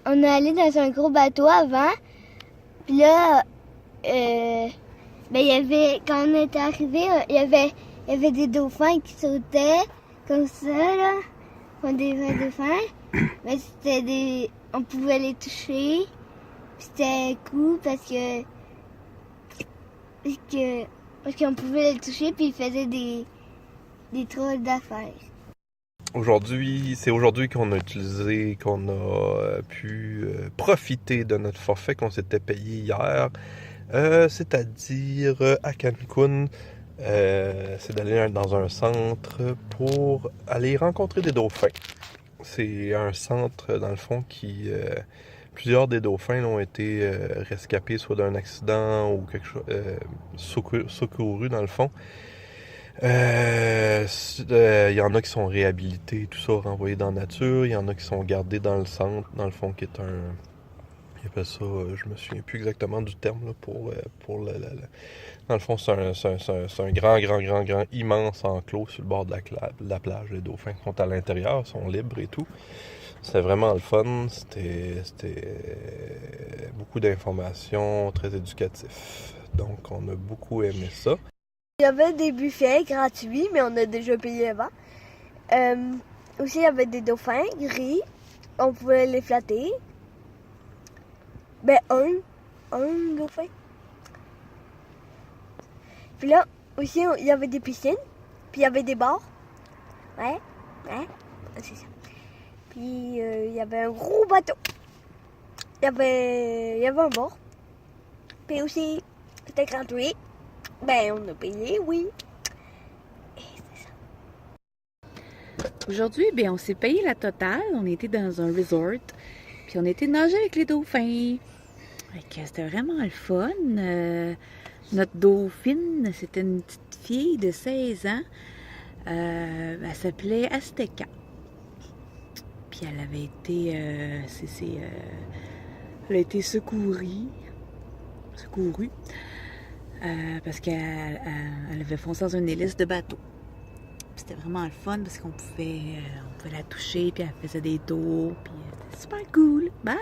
on est allé dans un gros bateau avant. Puis là, quand on était arrivé, il y avait des dauphins qui sautaient comme ça, là. Comme des vrais dauphins. Mais on pouvait les toucher. Puis c'était cool parce qu'on pouvait les toucher puis ils faisaient des drôles d'affaires. C'est aujourd'hui qu'on a pu profiter de notre forfait qu'on s'était payé hier, c'est-à-dire à Cancun. C'est d'aller dans un centre pour aller rencontrer des dauphins. C'est un centre, dans le fond, qui... plusieurs des dauphins ont été rescapés soit d'un accident ou quelque chose, secourus, dans le fond. Il y en a qui sont réhabilités, tout ça, renvoyés dans la nature. Il y en a qui sont gardés dans le centre, dans le fond, qui est un... Ils appellent ça, je me souviens plus exactement du terme, là, pour dans le fond, c'est un grand, immense enclos sur le bord de la plage. Les dauphins sont à l'intérieur, sont libres et tout. C'était vraiment le fun. C'était beaucoup d'informations, très éducatif. Donc, on a beaucoup aimé ça. Il y avait des buffets gratuits, mais on a déjà payé avant. Aussi, il y avait des dauphins gris. On pouvait les flatter. Ben, un dauphin. Puis là, aussi, il y avait des piscines. Puis il y avait des bars. Ouais, c'est ça. Puis il y avait un gros bateau. Il y avait un bord. Puis aussi, c'était gratuit. Ben, on a payé, oui. Et c'est ça. Aujourd'hui, on s'est payé la totale. On était dans un resort. Puis on était nager avec les dauphins. C'était vraiment le fun. Notre dauphine, c'était une petite fille de 16 ans. Elle s'appelait Azteca. Puis elle avait été... elle a été secourue. Parce qu'elle avait foncé dans une hélice de bateau. C'était vraiment le fun parce qu'on pouvait la toucher, puis elle faisait des tours, puis c'était super cool. Bye!